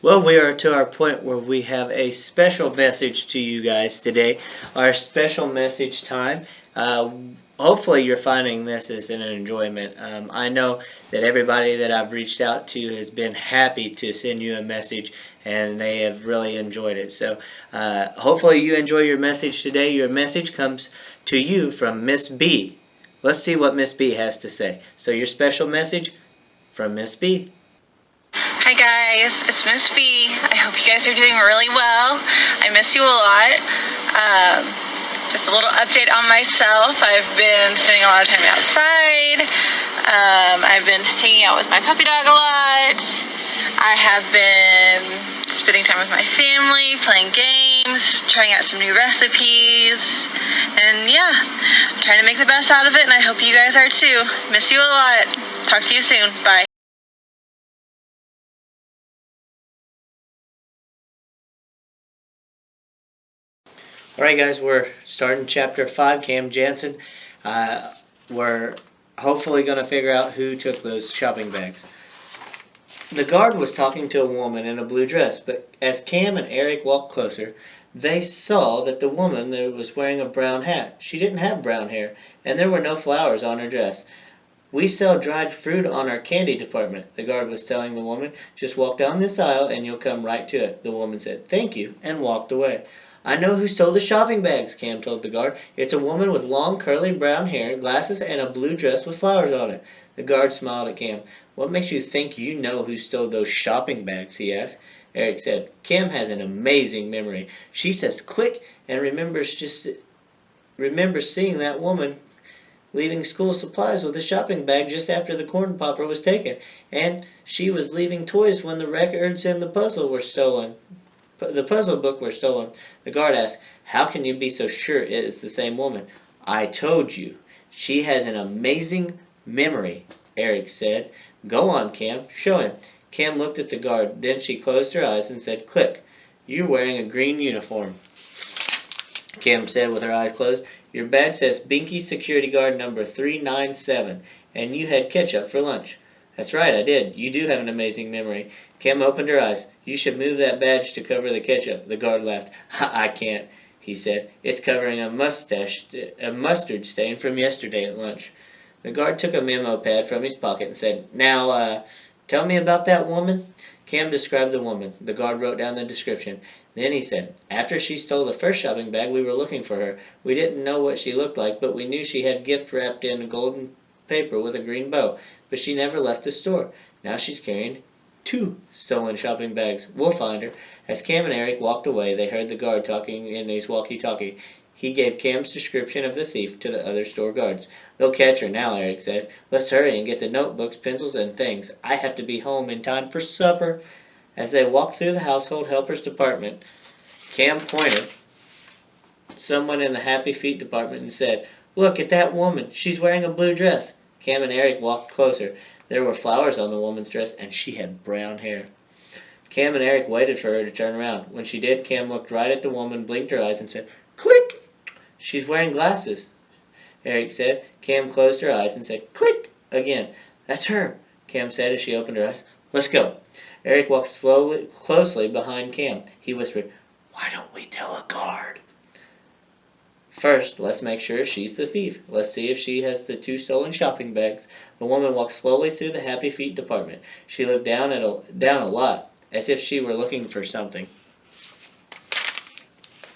Well, we are to our point where we have a special message to you guys today. Our special message time. Hopefully, you're finding this as an enjoyment. I know that everybody that I've reached out to has been happy to send you a message, and they have really enjoyed it. So, hopefully, you enjoy your message today. Your message comes to you from Miss B. Let's see what Miss B has to say. So, your special message from Miss B. Hi guys, it's Miss B. I hope you guys are doing really well. I miss you a lot. Just a little update on myself. I've been spending a lot of time outside. I've been hanging out with my puppy dog a lot. I have been spending time with my family, playing games, trying out some new recipes. And yeah, I'm trying to make the best out of it, and I hope you guys are too. Miss you a lot. Talk to you soon. Bye. Alright guys, we're starting chapter 5, Cam Jansen. We're hopefully going to figure out who took those shopping bags. The guard was talking to a woman in a blue dress, but as Cam and Eric walked closer, they saw that the woman was wearing a brown hat. She didn't have brown hair, and there were no flowers on her dress. "We sell dried fruit on our candy department," the guard was telling the woman. "Just walk down this aisle and you'll come right to it." The woman said, "Thank you," and walked away. "I know who stole the shopping bags," Cam told the guard. "It's a woman with long curly brown hair, glasses, and a blue dress with flowers on it." The guard smiled at Cam. "What makes you think you know who stole those shopping bags?" he asked. Eric said, "Cam has an amazing memory. She says click and remembers seeing that woman leaving school supplies with a shopping bag just after the corn popper was taken, and she was leaving toys when the records and the puzzle book were stolen." The guard asked, "How can you be so sure it is the same woman?" "I told you. She has an amazing memory," Eric said. "Go on, Cam. Show him." Cam looked at the guard. Then she closed her eyes and said, "Click. You're wearing a green uniform," Cam said with her eyes closed. "Your badge says Binky Security Guard number 397, and you had ketchup for lunch." "That's right, I did. You do have an amazing memory." Cam opened her eyes. "You should move that badge to cover the ketchup." The guard laughed. "I can't," he said. "It's covering a mustard stain from yesterday at lunch." The guard took a memo pad from his pocket and said, "Now, tell me about that woman." Cam described the woman. The guard wrote down the description. Then he said, "After she stole the first shopping bag, we were looking for her. We didn't know what she looked like, but we knew she had gift wrapped in golden paper with a green bow. But she never left the store. Now she's carrying 2 stolen shopping bags. We'll find her." As Cam and Eric walked away, they heard the guard talking in his walkie-talkie. He gave Cam's description of the thief to the other store guards. "They'll catch her now," Eric said. "Let's hurry and get the notebooks, pencils, and things. I have to be home in time for supper." As they walked through the household helpers department, Cam pointed someone in the Happy Feet department and said, "Look at that woman. She's wearing a blue dress." Cam and Eric walked closer. There were flowers on the woman's dress, and she had brown hair. Cam and Eric waited for her to turn around. When she did, Cam looked right at the woman, blinked her eyes, and said, "Click!" "She's wearing glasses," Eric said. Cam closed her eyes and said, "Click!" again. "That's her," Cam said as she opened her eyes. "Let's go." Eric walked closely behind Cam. He whispered, "Why don't we tell a guard?" "First, let's make sure she's the thief. Let's see if she has the 2 stolen shopping bags." The woman walked slowly through the Happy Feet department. She looked down a lot, as if she were looking for something.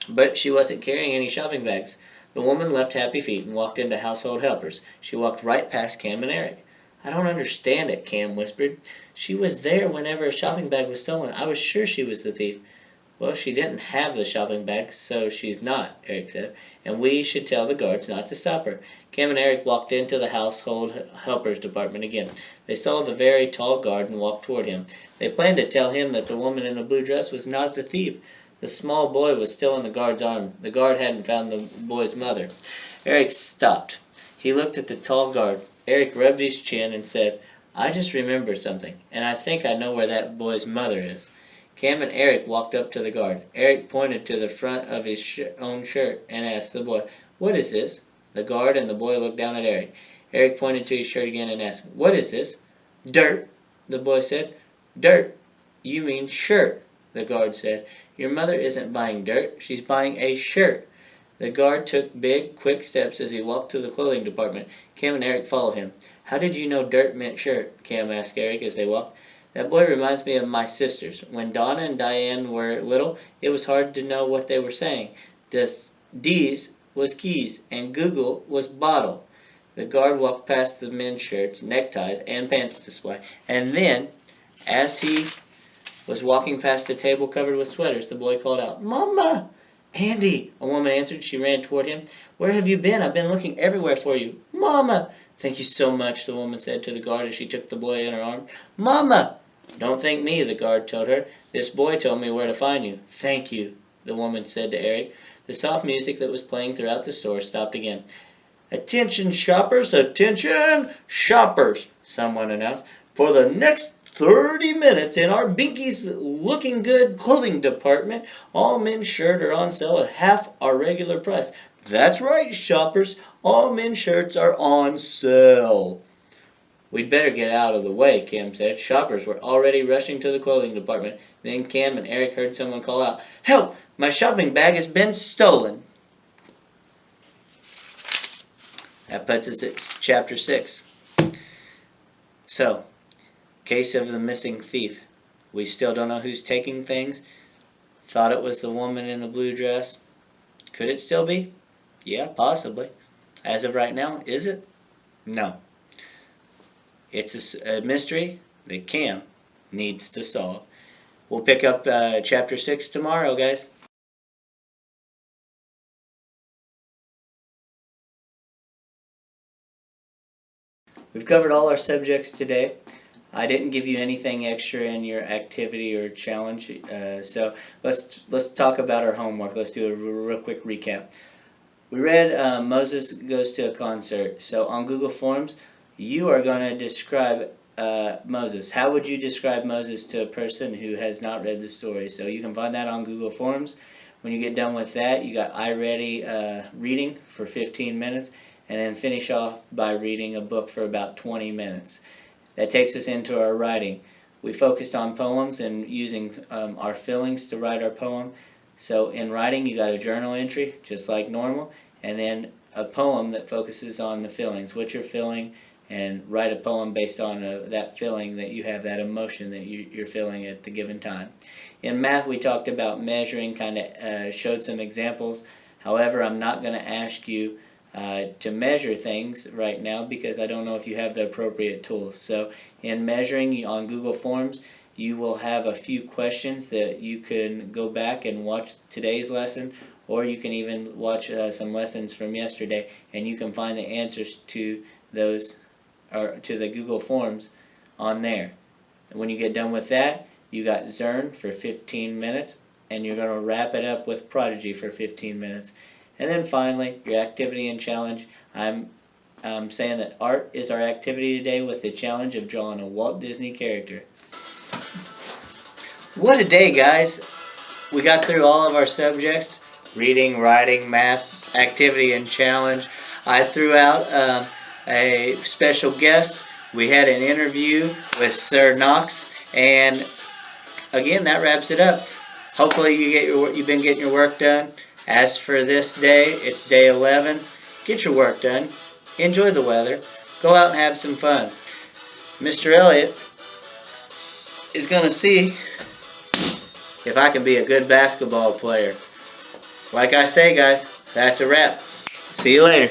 But she wasn't carrying any shopping bags. The woman left Happy Feet and walked into Household Helpers. She walked right past Cam and Eric. "I don't understand it," Cam whispered. "She was there whenever a shopping bag was stolen. I was sure she was the thief." "Well, she didn't have the shopping bag, so she's not," Eric said. "And we should tell the guards not to stop her." Cam and Eric walked into the Household Helpers department again. They saw the very tall guard and walked toward him. They planned to tell him that the woman in the blue dress was not the thief. The small boy was still in the guard's arm. The guard hadn't found the boy's mother. Eric stopped. He looked at the tall guard. Eric rubbed his chin and said, "I just remembered something, and I think I know where that boy's mother is." Cam and Eric walked up to the guard. Eric pointed to the front of his own shirt and asked the boy, "What is this?" The guard and the boy looked down at Eric. Eric pointed to his shirt again and asked, "What is this?" "Dirt," the boy said. "Dirt. You mean shirt, the guard said. Your mother isn't buying dirt, she's buying a shirt. The guard took big, quick steps as he walked to the clothing department. Cam and Eric followed him. How did you know dirt meant shirt? Cam asked Eric as they walked. That boy reminds me of my sisters. When Donna and Diane were little, it was hard to know what they were saying. D's was keys, and Google was bottle. The guard walked past the men's shirts, neckties, and pants display. And then, as he was walking past a table covered with sweaters, the boy called out, "Mama!" "Andy," a woman answered. She ran toward him. "Where have you been? I've been looking everywhere for you." "Mama!" "Thank you so much," the woman said to the guard as she took the boy in her arms. "Mama!" "Don't thank me," the guard told her. "This boy told me where to find you." "Thank you," the woman said to Eric. The soft music that was playing throughout the store stopped again. "Attention shoppers, attention shoppers," someone announced. "For the next 30 minutes in our Binky's Looking Good clothing department, all men's shirts are on sale at half our regular price." "That's right, shoppers. All men's shirts are on sale." "We'd better get out of the way," Cam said. Shoppers were already rushing to the clothing department. Then Cam and Eric heard someone call out, "Help! My shopping bag has been stolen." That puts us at chapter 6. So, case of the missing thief. We still don't know who's taking things. Thought it was the woman in the blue dress. Could it still be? Yeah, possibly. As of right now, is it? No. It's a mystery that Cam needs to solve. We'll pick up chapter 6 tomorrow, guys. We've covered all our subjects today. I didn't give you anything extra in your activity or challenge, so let's talk about our homework. Let's do a real quick recap. We read Moses Goes to a Concert. So on Google Forms, you are going to describe Moses. How would you describe Moses to a person who has not read the story? So you can find that on Google Forms. When you get done with that, you got iReady reading for 15 minutes, and then finish off by reading a book for about 20 minutes. That takes us into our writing. We focused on poems and using our feelings to write our poem. So in writing, you got a journal entry, just like normal, and then a poem that focuses on the feelings, what you're feeling, and write a poem based on that feeling that you have, that emotion that you're feeling at the given time. In math, we talked about measuring, kind of showed some examples. However, I'm not going to ask you to measure things right now because I don't know if you have the appropriate tools. So in measuring on Google Forms, you will have a few questions that you can go back and watch today's lesson, or you can even watch some lessons from yesterday, and you can find the answers to those, or to the Google Forms on there. And when you get done with that, you got Zern for 15 minutes, and you're going to wrap it up with Prodigy for 15 minutes. And then finally, your activity and challenge. I'm saying that art is our activity today with the challenge of drawing a Walt Disney character. What a day, guys. We got through all of our subjects: reading, writing, math, activity, and challenge. I threw out a special guest. We had an interview with Sir Knox, and again, that wraps it up. Hopefully you've been getting your work done. As for this day, it's day 11. Get your work done. Enjoy the weather. Go out and have some fun. Mr. Elliott is going to see if I can be a good basketball player. Like I say, guys, that's a wrap. See you later.